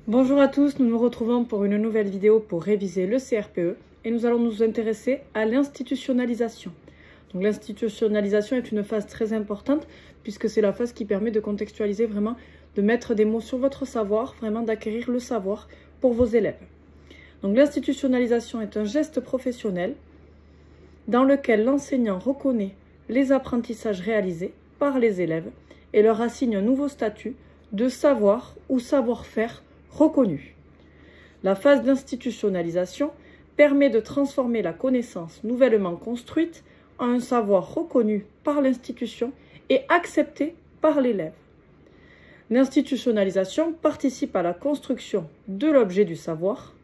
Bonjour à tous, nous nous retrouvons pour une nouvelle vidéo pour réviser le CRPE et nous allons nous intéresser à l'institutionnalisation. Donc l'institutionnalisation est une phase très importante puisque c'est la phase qui permet de contextualiser vraiment, de mettre des mots sur votre savoir, vraiment d'acquérir le savoir pour vos élèves. Donc l'institutionnalisation est un geste professionnel dans lequel l'enseignant reconnaît les apprentissages réalisés par les élèves et leur assigne un nouveau statut de savoir ou savoir-faire reconnu. La phase d'institutionnalisation permet de transformer la connaissance nouvellement construite en un savoir reconnu par l'institution et accepté par l'élève. L'institutionnalisation participe à la construction de l'objet du savoir.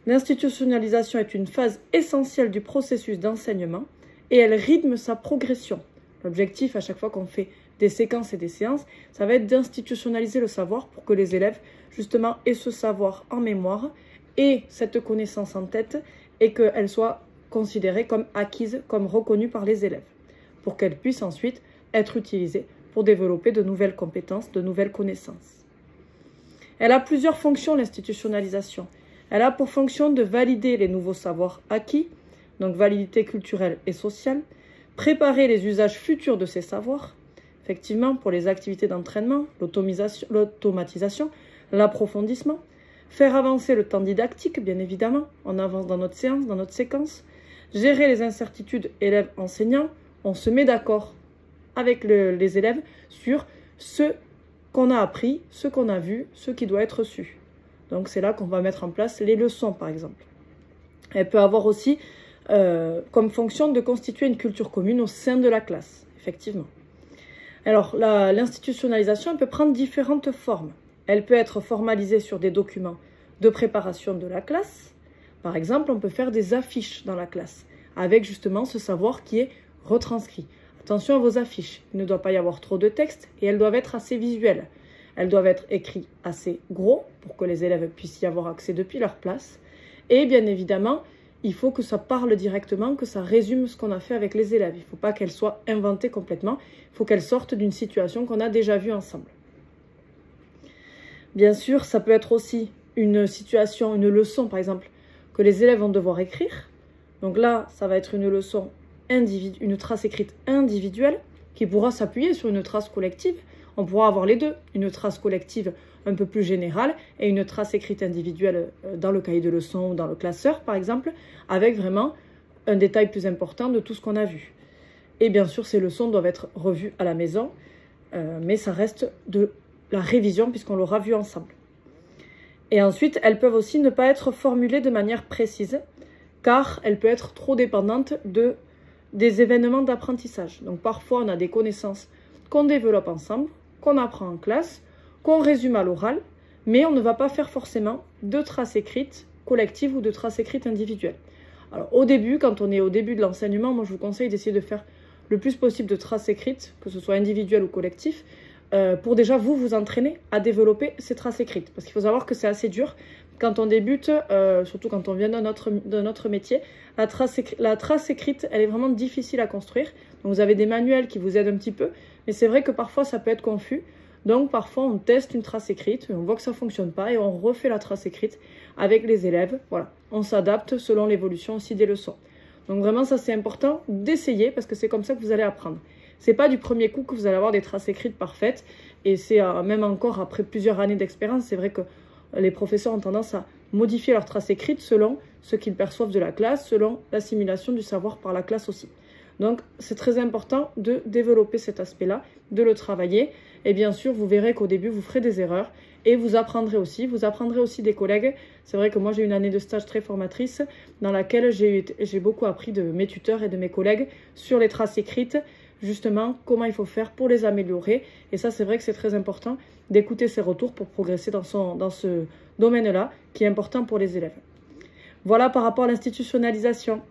L'institutionnalisation est une phase essentielle du processus d'enseignement et elle rythme sa progression. L'objectif, à chaque fois qu'on fait des séquences et des séances, ça va être d'institutionnaliser le savoir pour que les élèves, justement, aient ce savoir en mémoire et cette connaissance en tête et qu'elle soit considérée comme acquise, comme reconnue par les élèves, pour qu'elle puisse ensuite être utilisée pour développer de nouvelles compétences, de nouvelles connaissances. Elle a plusieurs fonctions, l'institutionnalisation. Elle a pour fonction de valider les nouveaux savoirs acquis, donc validité culturelle et sociale, préparer les usages futurs de ces savoirs, effectivement pour les activités d'entraînement, l'automatisation, l'approfondissement, faire avancer le temps didactique, bien évidemment, on avance dans notre séance, dans notre séquence, gérer les incertitudes élèves-enseignants, on se met d'accord avec les élèves sur ce qu'on a appris, ce qu'on a vu, ce qui doit être su. Donc c'est là qu'on va mettre en place les leçons, par exemple. Elle peut avoir aussi comme fonction de constituer une culture commune au sein de la classe, effectivement. Alors, l'institutionnalisation peut prendre différentes formes. Elle peut être formalisée sur des documents de préparation de la classe. Par exemple, on peut faire des affiches dans la classe, avec justement ce savoir qui est retranscrit. Attention à vos affiches, il ne doit pas y avoir trop de texte et elles doivent être assez visuelles. Elles doivent être écrites assez gros pour que les élèves puissent y avoir accès depuis leur place. Et bien évidemment, il faut que ça parle directement, que ça résume ce qu'on a fait avec les élèves. Il ne faut pas qu'elles soient inventées complètement, il faut qu'elles sortent d'une situation qu'on a déjà vue ensemble. Bien sûr, ça peut être aussi une situation, une leçon par exemple, que les élèves vont devoir écrire. Donc là, ça va être une leçon une trace écrite individuelle qui pourra s'appuyer sur une trace collective. On pourra avoir les deux, une trace collective un peu plus générale et une trace écrite individuelle dans le cahier de leçon ou dans le classeur, par exemple, avec vraiment un détail plus important de tout ce qu'on a vu. Et bien sûr, ces leçons doivent être revues à la maison, mais ça reste de la révision puisqu'on l'aura vu ensemble. Et ensuite, elles peuvent aussi ne pas être formulées de manière précise, car elles peuvent être trop dépendantes des événements d'apprentissage. Donc parfois, on a des connaissances qu'on développe ensemble, qu'on apprend en classe, qu'on résume à l'oral, mais on ne va pas faire forcément de traces écrites collectives ou de traces écrites individuelles. Alors au début, quand on est au début de l'enseignement, moi je vous conseille d'essayer de faire le plus possible de traces écrites, que ce soit individuelles ou collectives, pour déjà vous entraîner à développer ces traces écrites. Parce qu'il faut savoir que c'est assez dur quand on débute, surtout quand on vient de notre métier. La trace écrite, elle est vraiment difficile à construire. Donc vous avez des manuels qui vous aident un petit peu, mais c'est vrai que parfois ça peut être confus. Donc parfois on teste une trace écrite, on voit que ça ne fonctionne pas et on refait la trace écrite avec les élèves. Voilà, on s'adapte selon l'évolution aussi des leçons. Donc vraiment ça c'est important d'essayer parce que c'est comme ça que vous allez apprendre. C'est pas du premier coup que vous allez avoir des traces écrites parfaites et c'est même encore après plusieurs années d'expérience, c'est vrai que les professeurs ont tendance à modifier leurs traces écrites selon ce qu'ils perçoivent de la classe, selon l'assimilation du savoir par la classe aussi. Donc c'est très important de développer cet aspect-là, de le travailler. Et bien sûr, vous verrez qu'au début, vous ferez des erreurs et vous apprendrez aussi des collègues. C'est vrai que moi, j'ai une année de stage très formatrice dans laquelle j'ai beaucoup appris de mes tuteurs et de mes collègues sur les traces écrites, justement, comment il faut faire pour les améliorer. Et ça, c'est vrai que c'est très important d'écouter ces retours pour progresser dans ce domaine-là qui est important pour les élèves. Voilà par rapport à l'institutionnalisation.